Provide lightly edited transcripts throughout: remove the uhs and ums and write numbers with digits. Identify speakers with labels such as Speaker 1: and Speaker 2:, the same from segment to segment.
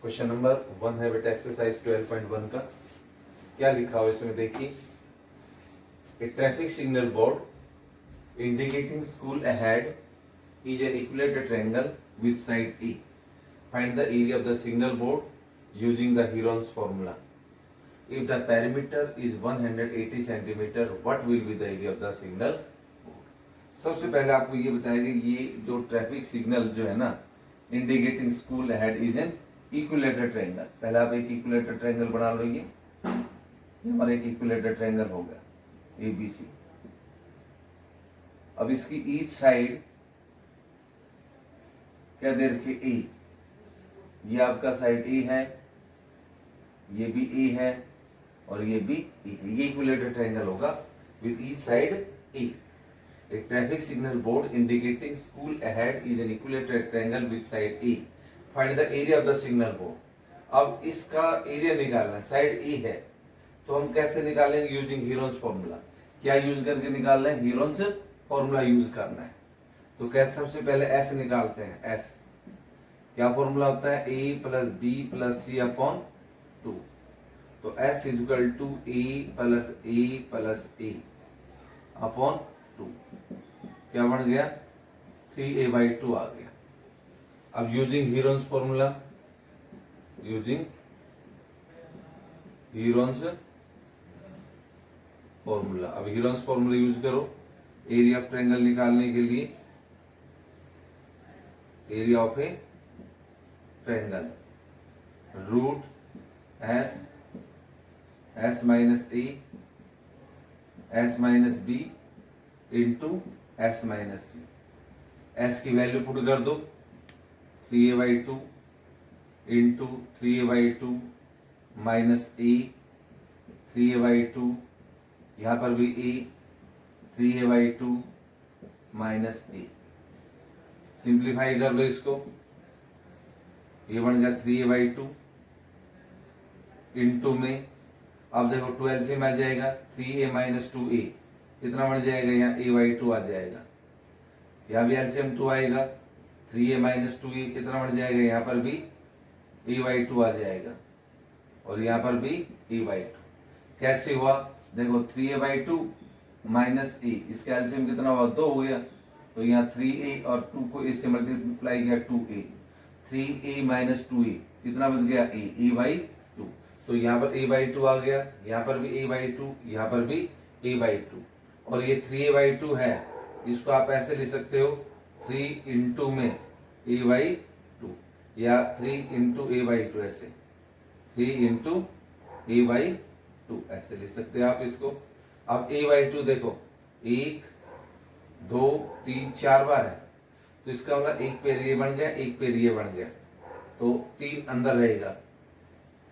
Speaker 1: Question number 1 है बेटा exercise 12.1 का। क्या लिखा हुआ इसमें देखिए, a traffic signal board indicating school ahead is an equilateral triangle with side a. Find the area of the signal board using the Heron's formula. If the parameter is 180 centimetre what will be the area of the signal board. सबसे पहले आपको ये बताया कि ये जो traffic signal जो है ना, indicating school ahead is an equilateral triangle. पहले आप एक इक्विलेटरल ट्रायंगल बना लो। ये हमारा एक इक्विलेटरल ट्रायंगल हो गया एबीसी। अब इसकी ईच साइड क्या दे रखी ए। ये आपका साइड ए है, ये भी ए है और ये भी ए है। ये इक्विलेटरल ट्रायंगल होगा with each side A. A traffic signal board indicating school ahead is an equilateral triangle with side A. Find the area of the signal board. अब इसका एरिया निकालना है, साइड ए है तो हम कैसे निकालेंगे? Using Heron's formula. क्या यूज करके निकालना है? हीरोन्स फॉर्मूला यूज करना है। तो कैसे? सबसे पहले एस निकालते हैं। एस क्या फॉर्मूला होता है? A plus B plus C upon 2। तो S is equal to A plus A upon 2। क्या बन गया? 3a/2 आ गया। अब using Heron's formula, using Heron's formula. अब हीरोन्स फॉर्मूला यूज करो एरिया ऑफ ट्रायंगल निकालने के लिए। Area of a triangle root S minus A S minus B into S minus C. S की वैल्यू पुट कर दो 3a/2 इंटू 3a/2 माइनस ए 3a/2, यहां पर भी ए 3a/2 माइनस ए। सिंप्लीफाई कर लो इसको, ये बन गया 3a/2 इंटू में। अब देखो 12 से में आ जाएगा 3a माइनस 2a, कितना बन जाएगा? यहाँ a/2 आ जाएगा। यहाँ भी एलसीएम 2 आएगा, 3a माइनस 2a कितना बन जाएगा? यहाँ पर भी a/2 आ जाएगा और यहाँ पर भी a/2। कैसे हुआ? देखो 3a/2 माइनस a, इसका एलसीएम कितना हुआ? 2 हो गया। तो यहाँ 3a और 2 को a से मल्टीप्लाई किया 2a, 3a माइनस 2a कितना बच गया? a/2। तो यहाँ पर a/2 आ गया, यहाँ पर भी a/2, यहाँ पर भी a/2। और ये 3a/2 है, इसको आप ऐसे लिख सकते हो 3 इंटू में a/2 या 3 इंटू a/2, ऐसे 3 इंटू a/2 ऐसे लिख सकते हो आप इसको। अब a/2 देखो 1 2 3 4 बार है, तो इसका मतलब एक पेड़ ये बन गया, एक पेड़ ये बन गया, तो 3 अंदर रहेगा।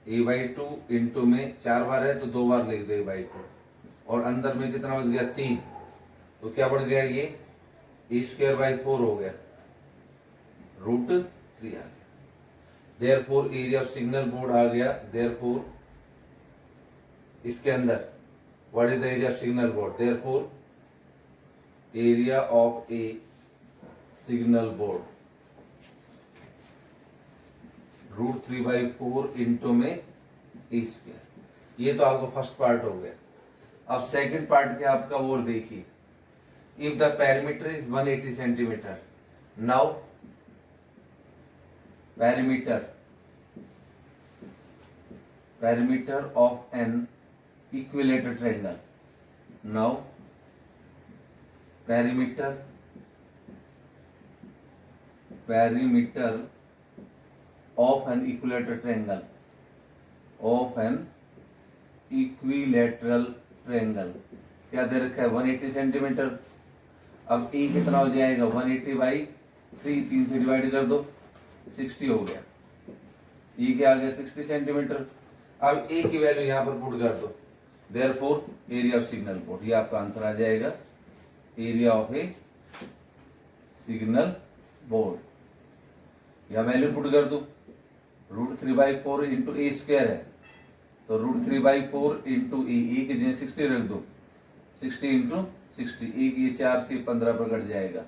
Speaker 1: a/2 इंटू में 4 बार है तो 2 बार लिख दो a/2 और अंदर में कितना बच गया? 3। तो क्या बढ़ गया? ये a²/4 हो गया, √3 आ गया। Therefore area of signal board आ गया। देयरफॉर इसके अंदर what is the area of signal board? Therefore area of a signal board √3/4 into में a²। ये तो आपका फर्स्ट पार्ट हो गया। अब सेकंड पार्ट क्या आपका? वो देखिए, if the parameter is 180 centimetre, now parameter of N equilateral triangle. Now parameter of N equilateral triangle, triangle क्या दे रखा है? 180 सेंटीमीटर। अब ए कितना हो जाएगा? 180/3, 3 से डिवाइड कर दो 60 हो गया। ये क्या आ गया? 60 सेंटीमीटर। अब ए की वैल्यू यहाँ पर पुट कर दो। Therefore area of signal board, ये आपका आंसर आ जाएगा। Area of a signal board, यह वैल्यू पुट कर दो। √3/4 इंटू a² है, तो √3/4 इंटू ए के जगह 60 रख दो। 60 इंटू 60, एक ये 4 से 15 पर कट जाएगा।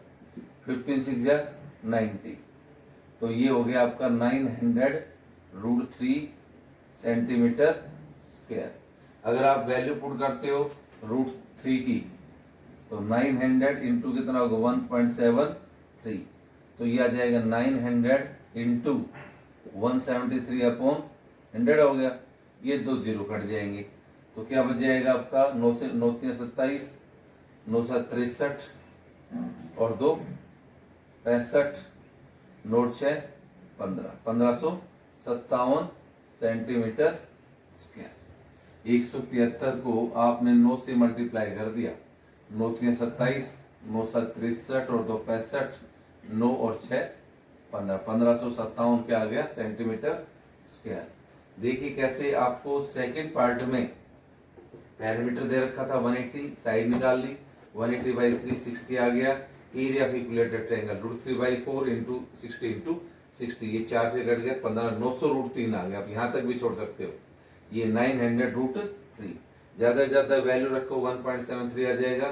Speaker 1: 15 6 90, तो ये हो गया आपका 900 √3 सेंटीमीटर स्क्वायर। अगर आप वैल्यू पुट करते हो √3 की तो 900 इंटू कितना होगा 1.73, तो ये आ जाएगा 900 इंटू 173 अपॉन 100 हो गया। ये 2 जीरो कट जाएंगे तो क्या बच जाएगा आपका 9 से 9 3 27, 9 7 63 और 2 65, 9 6 15, 1557 सेंटीमीटर स्क्वायर। 173 को आपने 9 से मल्टीप्लाई कर दिया, 9 3 27, 9 7 63 और 2 65, 9 और 6 15, 1557 क्या आ गया सेंटीमीटर स्क्वायर। देखिए कैसे आपको सेकंड पार्ट में पैरामीटर दे रखा था 180, साइड निकाल ली, 180 बाई 360 आ गया। Area of equilateral triangle √3 by 4 into 60 into 60, ये 4 से कट गया 15, 900 √3 आ गया। आप यहाँ तक भी छोड़ सकते हो। ये 900 √3, ज्यादा से ज्यादा वैल्यू रखो 1.73 आ जाएगा।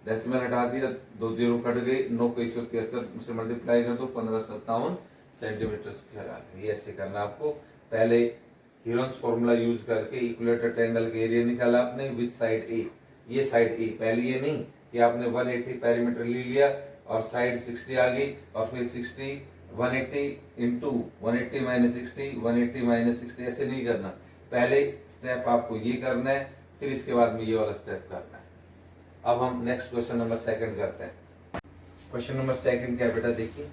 Speaker 1: डेसिमल हटा दिया, 2 जीरो कट गए, 9 को 173 से मल्टीप्लाई कर दो 1557 सेंटीमीटर स्क्वायर आ गया। ये ऐसे करना आपको। पहले हीरोन्स फॉर्मूला यूज करके इक्विलेटरल ट्रायंगल का एरिया निकाला आपने विद साइड ए, ये साइड ए। पहले ये नहीं कि आपने 180 पेरीमीटर ले लिया और साइड 60 आ गई और फिर 60 180 इंटू 180 माइनस 60, 180 माइनस 60, ऐसे नहीं करना। पहले स्टेप आपको ये करना है, फिर इसके बाद में ये वाला स्टेप करना है। अब हम नेक्स्ट क्वेश्चन नंबर 2 करते हैं। क्वेश्चन नंबर 2 क्या बेटा देखिए,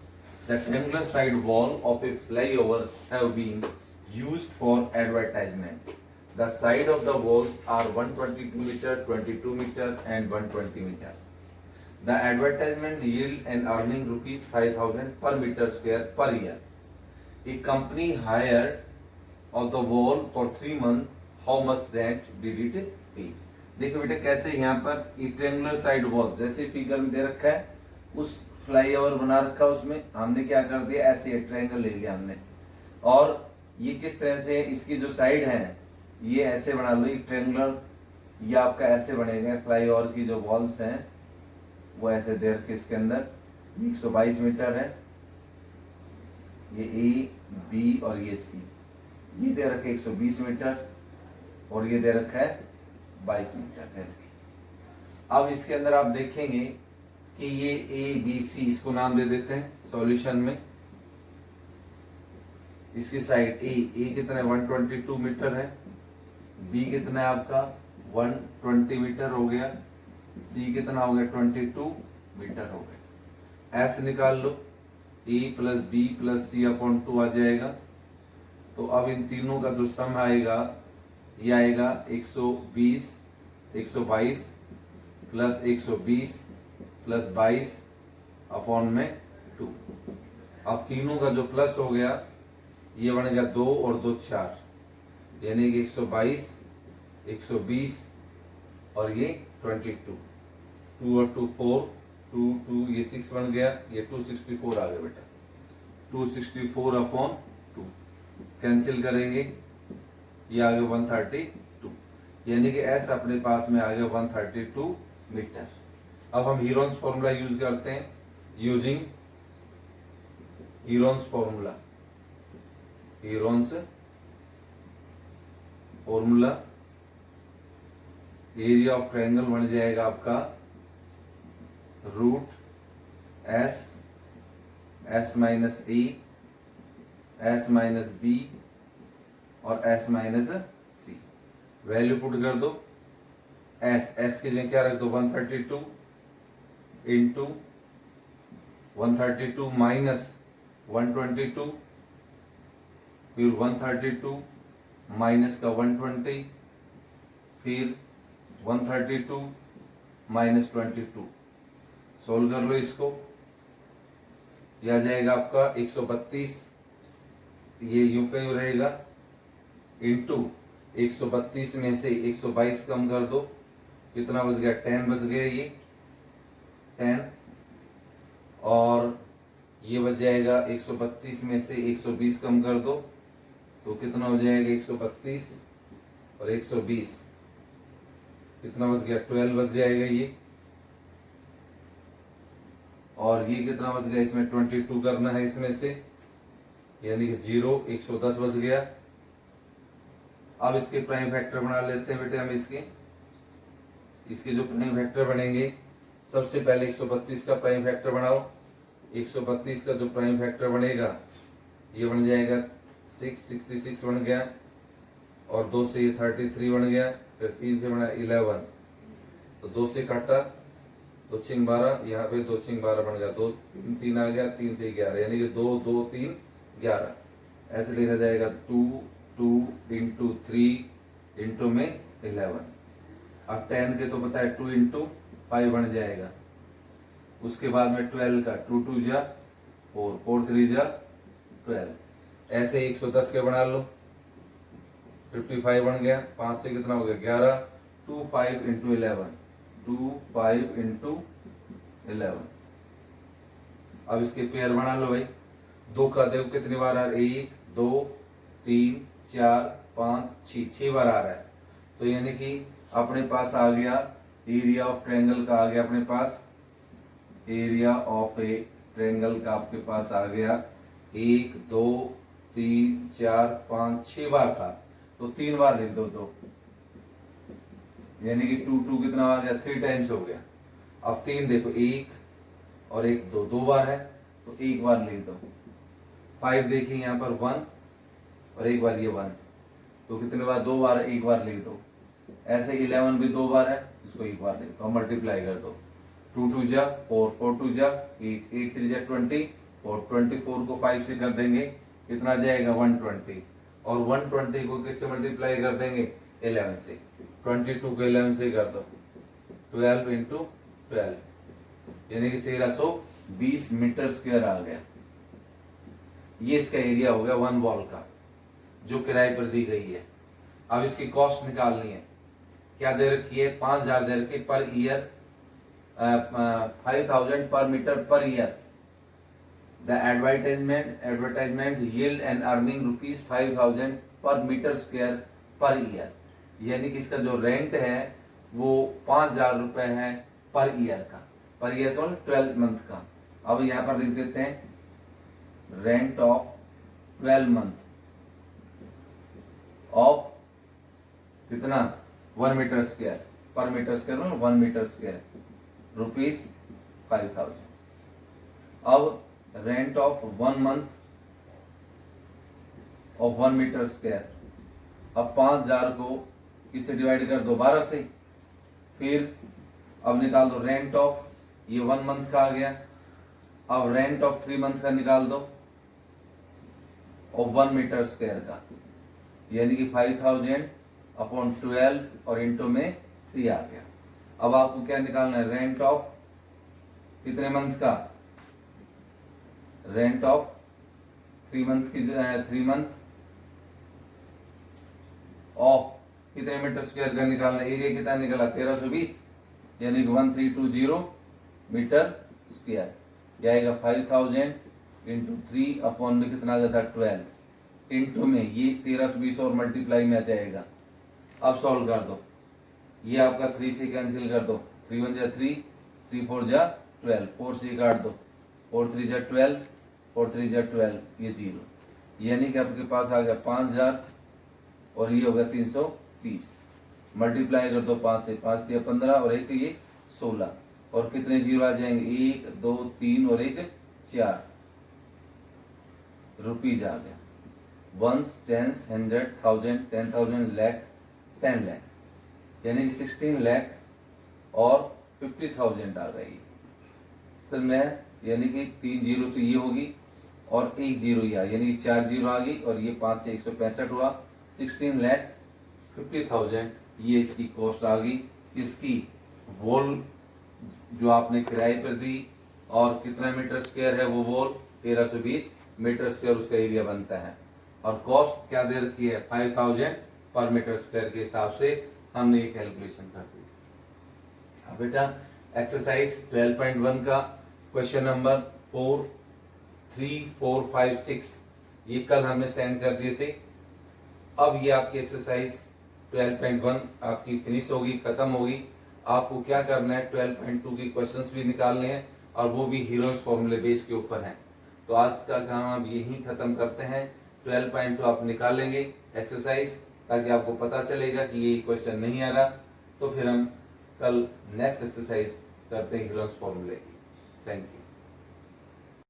Speaker 1: the triangular side wall of a flyover have been used for advertisement. The side of the walls are 122 meter, 22 meter and 120 meter. The advertisement yield an earning rupees 5,000 per meter square per year. A company hired of the wall for 3 months. How much rent did it pay? देखो बेटा कैसे यहाँ पर triangular side wall जैसे figure में दे रखा है, उस फ्लाईओवर बना रखा है, उसमें हमने क्या कर दिया, ऐसे ट्रायंगल ले लिया हमने। और ये किस तरह से, इसकी जो साइड है ये ऐसे बना लो, एक ट्रायंगुलर, ये आपका ऐसे बनेगा। फ्लाईओवर की जो वॉल्स हैं वो ऐसे दे रखे, इसके अंदर 122 मीटर है, ये ए बी और ये सी, ये दे रखे 120 मीटर और ये दे रखा है 22 मीटर दे रखे। अब इसके अंदर आप देखेंगे कि ये ए बी सी, इसको नाम दे देते हैं सॉल्यूशन में। इसकी साइड ए कितना है 122 मीटर है, बी कितना है आपका 120 मीटर हो गया, सी कितना हो गया 22 मीटर हो गया। ऐसे निकाल लो, ए plus B plus C upon 2 आ जाएगा। तो अब इन तीनों का जो सम आएगा ये आएगा 120, 122 प्लस 120 प्लस 22 अपॉन में 2। अब तीनों का जो प्लस हो गया ये बनेगा 2 और 2 4, यानी कि 122, 120 और ये 22, 2 और 2 4, 2 2 ये 6 बन गया, ये 264 आ गया बेटा। 264 अपॉन 2 कैंसिल करेंगे, ये आ गया 132, यानी कि एस अपने पास में आ गया 132 मीटर। अब हम हीरोन्स फॉर्मूला यूज करते हैं, using Heron's formula. Heron's formula area of triangle बन जाएगा आपका root S, S minus A, S minus B और एस माइनस सी। वैल्यू पुट कर दो, एस के लिए क्या रख दो 132 इंटू 132 माइनस 122, फिर 132 माइनस का 120, फिर 132 माइनस 22। सोल्व कर लो इसको, यह आ जाएगा आपका 132, ये यूं का यूं रहेगा, इंटू 132 में से 122 कम कर दो, कितना बच गया 10 बच गया, ये 10 और ये बच जाएगा 132 में से 120 कम कर दो तो कितना हो जाएगा 132 और 120 कितना बच गया 12 बच जाएगा ये, और ये कितना बच गया, इसमें 22 करना है इसमें से, यानी कि 0 110 बच गया। अब इसके प्राइम फैक्टर बना लेते हैं बेटे हम। इसके जो प्राइम फैक्टर बनेंगे, सबसे पहले 132 का प्राइम फैक्टर बनाओ। 132 का जो प्राइम फैक्टर बनेगा ये बन जाएगा 66 बन गया, और 2 से ये 33 बन गया, फिर 3 से बना 11, तो 2 से काटा 2 छिंग 12, यहाँ पे 2 छिंग 12 बन गया, 2 3 आ गया, 3 से 11, यानी कि 2 2 3 11। ऐसे लिखा जाएगा 2 2 इंटू 3 इंटू में 11। अब 10 के तो पता है 2 इंटू 5 बन जाएगा। उसके बाद में 12 का 2 2 जा 4 4 3 जा 12। ऐसे 110 के बना लो, 55 बन गया, 5 से कितना हो गया 11, 2 5 इंटू 11, 2 5 इंटू 11। अब इसके पेयर बना लो भाई। 2 का देखो कितनी बार आ रहा है, 1 2 3 4 5 6 बार आ रहा है। तो यानी कि अपने पास आ गया एरिया ऑफ ट्रायंगल का, आ गया अपने पास एरिया ऑफ ए ट्रायंगल का आपके पास आ गया 1 2 3 4 5 6 बार था, तो 3 बार लिख दो। तो यानी कि 2 2 कितना आ गया 3 टाइम्स हो गया। अब 3 देखो 1 और 1 2 बार है, तो 1 बार लिख दो। 5 देखिए यहाँ पर 1 और 1 बार ये 1, तो कितने बार 2 बार, 1 बार लिख दो। ऐसे 11 भी 2 बार है, इसको 1 बार लिख दो, मल्टीप्लाई कर दो। 2 2 जा 4 4 2 जा 8 8 3 जा 20, और 24 को 5 से कर देंगे, कितना जाएगा 120, और 120 को किससे मल्टीप्लाई कर देंगे 11 से। 22 को 11 से कर दो, 12 इंटू 12, यानी कि 1320 मीटर स्क्वायर आ गया। ये इसका एरिया हो गया 1 वॉल का, जो किराए पर दी गई है। अब इसकी कॉस्ट निकालनी है। क्या दे रखी है, 5000 दे रखी per year, 5000 per metre per year. The advertisement yield and earning rupees 5000 per metre square per year. यानी कि इसका जो रेंट है वो 5000 रुपए है पर ईयर का। पर ईयर का 12 मंथ का। अब यहाँ पर लिख देते हैं रेंट ऑफ 12 मंथ ऑफ कितना 1 metre square, per metre square 1 metre square rupees 5000। अब rent of 1 month of 1 metre square. अब 5000 को किससे डिवाइड कर दो 12 से, फिर अब निकाल दो रेंट ऑफ, ये 1 मंथ का आ गया। अब रेंट ऑफ 3 मंथ का निकाल दो और 1 मीटर स्क्वायर का, यानी कि 5000 अपॉन 12 और इंटू में 3 आ गया। अब आपको क्या निकालना है, रेंट ऑफ कितने मंथ का, रेंट ऑफ 3 मंथ की 3 मंथ ऑफ कितने मीटर स्क्वायर का निकालना। एरिया कितना निकला 1320, यानी कि 1320 मीटर स्क्वायर। क्या आएगा 5000 इंटू 3 अपॉन में कितना आ गया था 12 इंटू में ये 1320 और मल्टीप्लाई में आ जाएगा। अब सॉल्व कर दो, ये आपका 3 से कैंसिल कर दो, 3 1 जा 3 3 4 जा 12, 4 से काट दो, 4 3 जा 12 4 3 जा 12, ये 0, यानी कि आपके पास आ गया 5000 और ये हो गया 330। मल्टीप्लाई कर दो 5 से, 5 दिया 15 और एक ये 16, और कितने जीरो आ जाएंगे 1 2 3 और 1 4 रुपीज आ गया। 1 10 100 1000 10,000 लाख 10 लाख, यानी 16 लाख और 50,000 आ गई सर में, यानी कि 3 जीरो तो ये होगी और 1 जीरो ये आ, यानी कि 4 जीरो आ गई, और ये 5 से 165 हुआ, 16 लाख 50,000 ये इसकी कॉस्ट आ गई। इसकी वॉल जो आपने किराए पर दी, और कितना मीटर स्क्वायर है वो वॉल 1320 मीटर स्क्वायर उसका एरिया बनता है, और कॉस्ट क्या दे रखी है 5000 पर मीटर स्क्वायर के हिसाब से हमने ये कैलकुलेशन कर दी। अब बेटा एक्सरसाइज 12.1 का क्वेश्चन नंबर 4 3 4 5 6 ये कल हमने सेंड कर दिए थे। अब ये आपकी एक्सरसाइज 12.1 आपकी फिनिश होगी, खत्म होगी। आपको क्या करना है 12.2 की क्वेश्चंस भी निकालने हैं, और वो भी हीरोज फॉर्मूले बेस के ऊपर हैं। तो आज का काम आप यहीं खत्म करते हैं। 12.2 आप निकालेंगे एक्सरसाइज, ताकि आपको पता चलेगा कि ये क्वेश्चन नहीं आ रहा। तो फिर हम कल नेक्स्ट एक्सरसाइज करते हैं हीरोन्स फॉर्मूले की। Thank you.